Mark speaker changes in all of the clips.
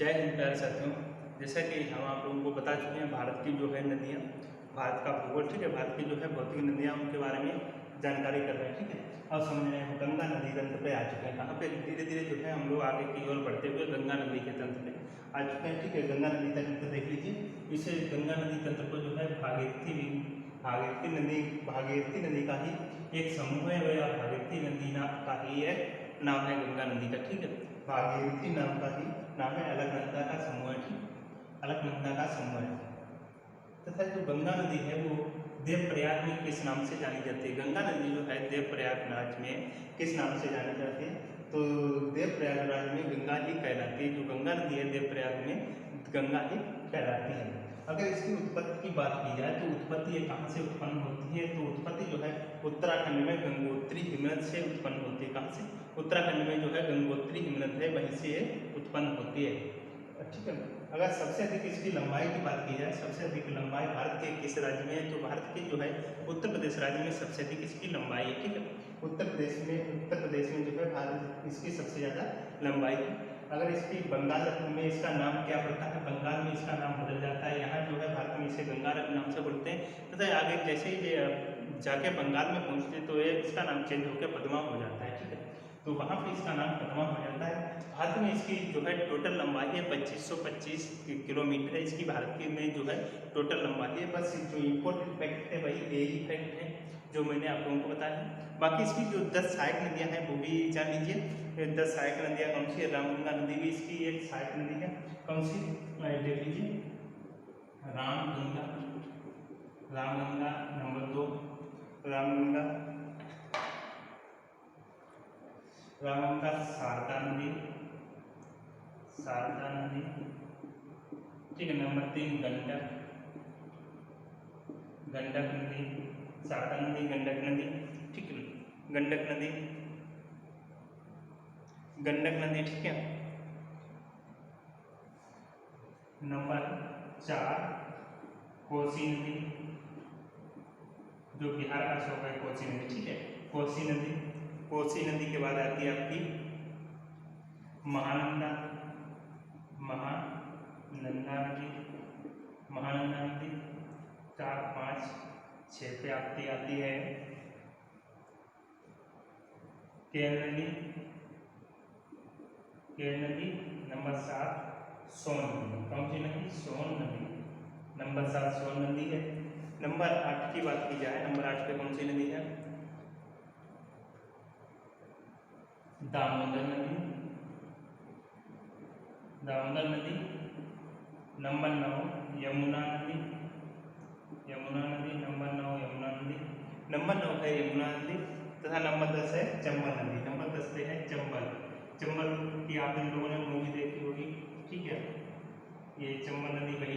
Speaker 1: जय हिंद प्यारे साथियों। जैसा कि हम आप लोगों को बता चुके हैं भारत की जो है नदियाँ, भारत का भूगोल, ठीक है, भारत की जो है भौतिक नदियाँ उनके बारे में जानकारी कर रहे हैं, ठीक है। अब समझ रहे हैं गंगा नदी तंत्र पे आ चुके हैं, कहाँ पे धीरे धीरे जो है हम लोग आगे की ओर बढ़ते हुए गंगा नदी के तंत्र पे आ चुके हैं, ठीक है। गंगा नदी तंत्र देख लीजिए, इसे गंगा नदी तंत्र को जो है भागीरथी नदी का ही एक समूह है, या भागीरथी नदी का ही एक नाम है गंगा नदी का, ठीक है। भागीरथी नाम का ही नाम है, अलकनंदा का समूह है, ठीक, अलकनंदा का समूह है। तथा जो गंगा नदी है वो देवप्रयाग में किस नाम से जानी जाती है? गंगा नदी जो है देवप्रयागराज में किस नाम से जानी जाती है? तो देवप्रयागराज में गंगा ही कहलाती है। जो गंगा नदी है देवप्रयाग में गंगा ही कहलाती है। अगर इसकी उत्पत्ति की बात की जाए तो उत्पत्ति ये कहाँ से उत्पन्न होती है? तो उत्पत्ति जो है उत्तराखंड में गंगोत्री हिमनद से उत्पन्न होती है। कहाँ से? उत्तराखंड में जो है गंगोत्री हिमनद है, वहीं से ये उत्पन्न होती है, ठीक है। अगर सबसे अधिक इसकी लंबाई की बात की जाए, सबसे अधिक लंबाई भारत के किस राज्य में है? तो भारत के जो है उत्तर प्रदेश राज्य में सबसे अधिक इसकी लंबाई है, ठीक है। उत्तर प्रदेश में जो है भारत इसकी सबसे ज़्यादा लंबाई है। अगर इसकी बंगाल में इसका नाम क्या पड़ता है? बंगाल में इसका नाम बदल जाता है। यहाँ जो है भारत में इसे गंगा नाम से बोलते हैं, तथा आगे जैसे ही जाके बंगाल में पहुँचते तो ये इसका नाम चेंज होकर पद्मा हो जाता है, ठीक है। तो वहाँ पे इसका नाम पद्मा हो जाता है। भारत में इसकी जो है टोटल लंबाई है 2525 किलोमीटर है। इसकी भारत के में जो है टोटल लंबाई है। बस जो इम्पोर्टेंट फैक्ट है वही यही फैक्ट है जो मैंने आप लोगों को बताया है। बाकी इसकी जो 10 सहायक नदियाँ हैं वो भी जान लीजिए। 10 सहायक नदियाँ कौन सी है? रामगंगा नदी भी इसकी एक सहायक नदी है। कौन सी? देख लीजिए, रामगंगा, रामगंगा नंबर 2, रामगंगा, रामगंगा, शारदा नदी, शारदा नदी, ठीक है। नंबर 3 गंडक, गंडक नदी, शारदा नदी, गंडक नदी, ठीक है। गंडक नदी, गंडक नदी, ठीक है। नंबर 4 कोसी नदी, जो बिहार का शौक है, कोसी नदी, ठीक है। कोसी नदी, कोसी नदी के बाद आती है आपकी महानंदा, महानंदा नदी, महानंदा नदी 4 5 6 पे आती है केन नदी, केन नदी। नंबर 7 सोन नदी। कौन सी नदी? सोन नदी। नंबर 7 सोन नदी है। नंबर 8 की बात की जाए, नंबर 8 पे कौन सी नदी है? दामोदर नदी, दामोदर नदी। नंबर 9 यमुना नदी, यमुना नदी। नंबर 9 यमुना नदी, नंबर 9 है यमुना नदी। तथा नंबर 10 है चंबल नदी। नंबर 10 पे है चंबल। चंबल की आप इन लोगों ने मूवी देखी होगी, ठीक है। ये चंबल नदी वही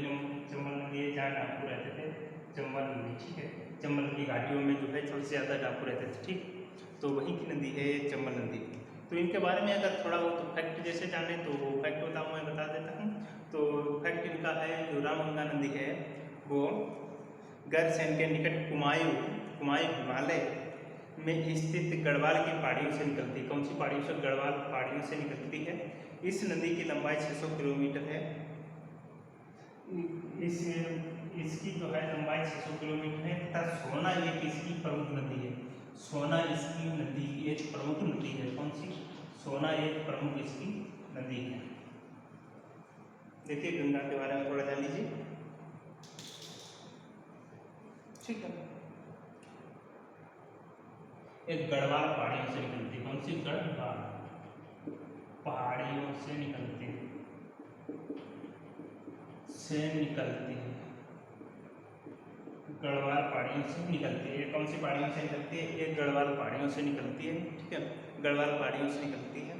Speaker 1: चंबल नदी है जहाँ डाकू रहते थे, चंबल नदी, ठीक है। चंबल की घाटियों में जो है सबसे ज़्यादा डाकू रहते थे, ठीक। तो वहीं की नदी है चंबल नदी। तो इनके बारे में अगर थोड़ा वो तो फैक्ट जैसे जाने तो वो फैक्ट बताऊँ, मैं बता देता हूँ। तो फैक्ट इनका है, जो रामगंगा नदी है वो गैरसैंण के निकट कुमायूं हिमालय में स्थित गढ़वाल की पहाड़ियों से निकलती है। कौन सी पहाड़ियों से? गढ़वाल पहाड़ियों से निकलती है। इस नदी की लंबाई 600 किलोमीटर है। इसकी जो है लंबाई 600 किलोमीटर है। तथा सोना एक इसकी प्रमुख नदी है। सोना इसकी नदी एक प्रमुख नदी है। कौन सी? सोना एक प्रमुख इसकी नदी है। देखिए गंगा के बारे में थोड़ा जान लीजिए, ठीक है। एक गढ़वाल पहाड़ियों से निकलती है। कौन सी? गढ़वाल पहाड़ियों से निकलती है, गढ़वाल पहाड़ियों से निकलती है। कौन सी पहाड़ियों से निकलती है? एक गढ़वाल पहाड़ियों से निकलती है, ठीक है। गढ़वाल पहाड़ियों से निकलती है।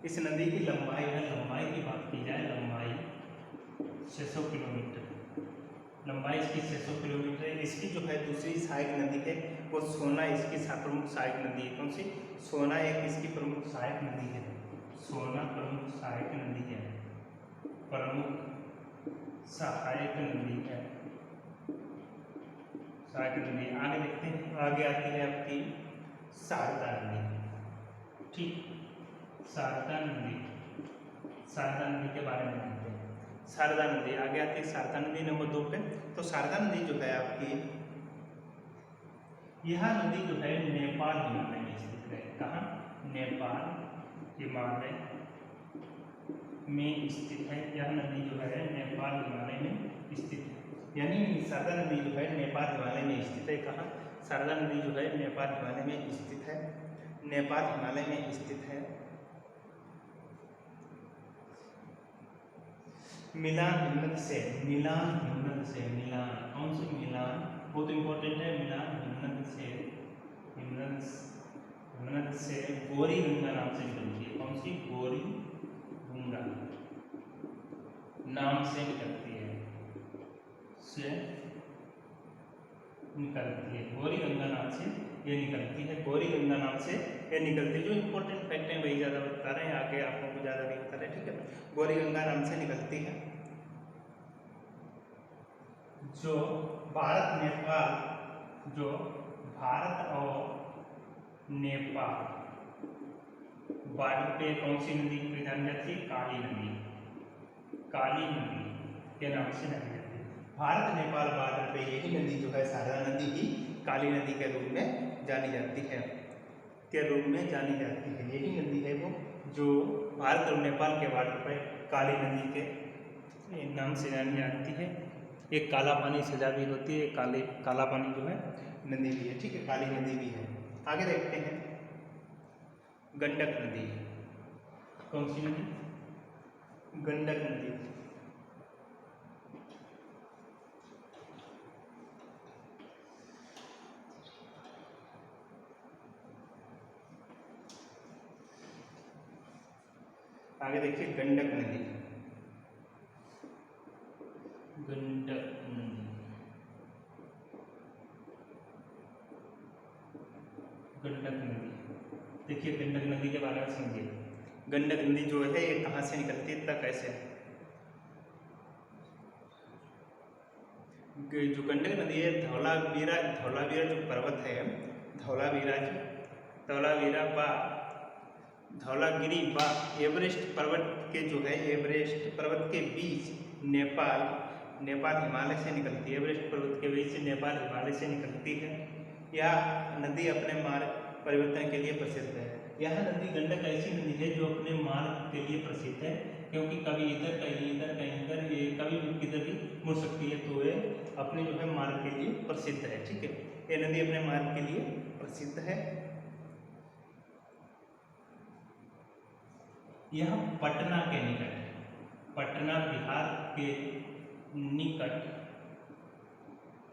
Speaker 1: इस नदी की लंबाई है, लंबाई की बात की जाए, लंबाई 600 किलोमीटर, लंबाई इसकी 600 किलोमीटर है। इसकी जो है दूसरी सहायक नदी है वो सोना इसकी प्रमुख सहायक नदी है। कौन सी? सोना एक इसकी प्रमुख सहायक नदी है। सोना प्रमुख सहायक नदी है, प्रमुख सहायक नदी है, सहायक नदी। आगे देखते हैं, आगे आती है आपकी शारदा नदी, ठीक। शारदा नदी, शारदा नदी के बारे में जानते हैं। शारदा नदी आगे आती है, शारदा नदी नंबर 2 पे। तो शारदा नदी जो है आपकी, यह नदी जो है नेपाल हिमालय में स्थित है। कहाँ? नेपाल हिमालय में स्थित है। यह नदी जो है नेपाल हिमालय में स्थित है। यानी शारदा नदी जो है नेपाल हिमालय में स्थित है। कहाँ? शारदा नदी जो है नेपाल हिमालय में स्थित है। नेपाल हिमालय में स्थित है। मिलान हिमनद से, मिलान हिमनद से, मिलान कौन सी? मिलान बहुत इंपॉर्टेंट है। मिलान हिमनद से, हिमनद से गौरी गंगा नाम से निकलती है। कौन सी? गौरी गंगा नाम से निकलती है, से निकलती है। गौरी गंगा नाम से ये निकलती है। गौरी गंगा नाम से ये निकलती है। जो इंपॉर्टेंट फैक्ट है वही ज़्यादा बता रहे हैं, आगे आप लोगों को ज़्यादा नहीं बता रहे, ठीक है। गौरी गंगा नाम से निकलती है। जो भारत नेपाल, जो भारत और नेपाल बॉर्डर पे कौन सी नदी जानी जाती है? काली नदी, काली नदी के नाम से जानी जाती है। भारत नेपाल बॉर्डर पे यही नदी जो है शारदा नदी ही काली नदी के रूप में जानी जाती है, के रूप में जानी जाती है। यही नदी है वो जो भारत और नेपाल के बॉर्डर पर काली नदी के नाम से जानी जाती है। एक काला पानी सजा भी होती है, काला पानी जो है नदी भी है, ठीक है, काली नदी भी है। आगे देखते हैं गंडक नदी। कौन सी नदी? गंडक नदी। आगे देखिए गंडक नदी, गंडक नदी, गंडक नदी। देखिए गंडक नदी के बारे में समझिए। गंडक नदी जो है ये कहाँ से निकलती है, तक कैसे? जो गंडक नदी है धौलावीरा जो पर्वत है, धौलावीरा बा धौलागिरी बा एवरेस्ट पर्वत के जो है, एवरेस्ट पर्वत के बीच नेपाल हिमालय से निकलती है। एवरेस्ट पर्वत के बीच से नेपाल हिमालय से निकलती है। यह नदी अपने मार्ग परिवर्तन के लिए प्रसिद्ध है। यह नदी गंडक ऐसी नदी है जो अपने मार्ग के लिए प्रसिद्ध है, क्योंकि कभी इधर कहीं इधर कहीं इधर, ये कभी भी किधर भी मुड़ सकती है। तो ये अपने जो है मार्ग के लिए प्रसिद्ध है, ठीक है। ये नदी अपने मार्ग के लिए प्रसिद्ध है। यह पटना के निकट, पटना बिहार के निकट,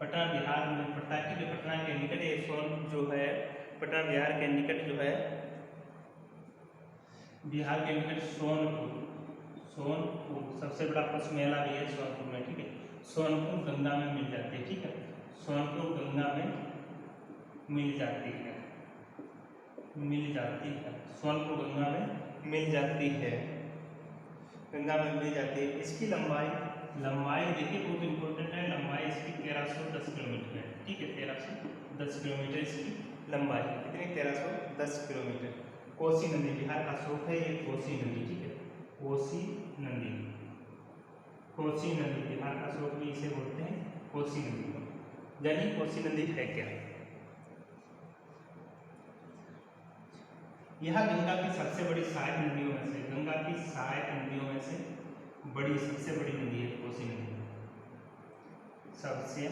Speaker 1: पटना बिहार में पड़ता है, ठीक है। पटना के निकट ये सोन जो है, पटना बिहार के निकट जो है, बिहार के निकट सोनपुर सबसे बड़ा पशु मेला भी है सोनपुर में, ठीक है। सोनपुर गंगा में मिल जाती है, ठीक है। सोनपुर गंगा में मिल जाती है, सोनपुर गंगा में मिल जाती है, गंगा में मिल जाती है। इसकी लंबाई देखिए बहुत इंपॉर्टेंट है। लंबाई इसकी 1310 किलोमीटर है, ठीक है। 1310 किलोमीटर इसकी लंबाई। कितनी? 1310 किलोमीटर। कोसी नदी बिहार का स्रोत है, ये कोसी नदी, ठीक है। कोसी नदी बिहार का स्रोत भी इसे बोलते हैं, कोसी नदी को। जानिए कोसी नदी है क्या? यह गंगा की सबसे बड़ी सहायक नदियों में से, गंगा की सहायक नदियों में से सबसे बड़ी नदी है कोसी नदी, सबसे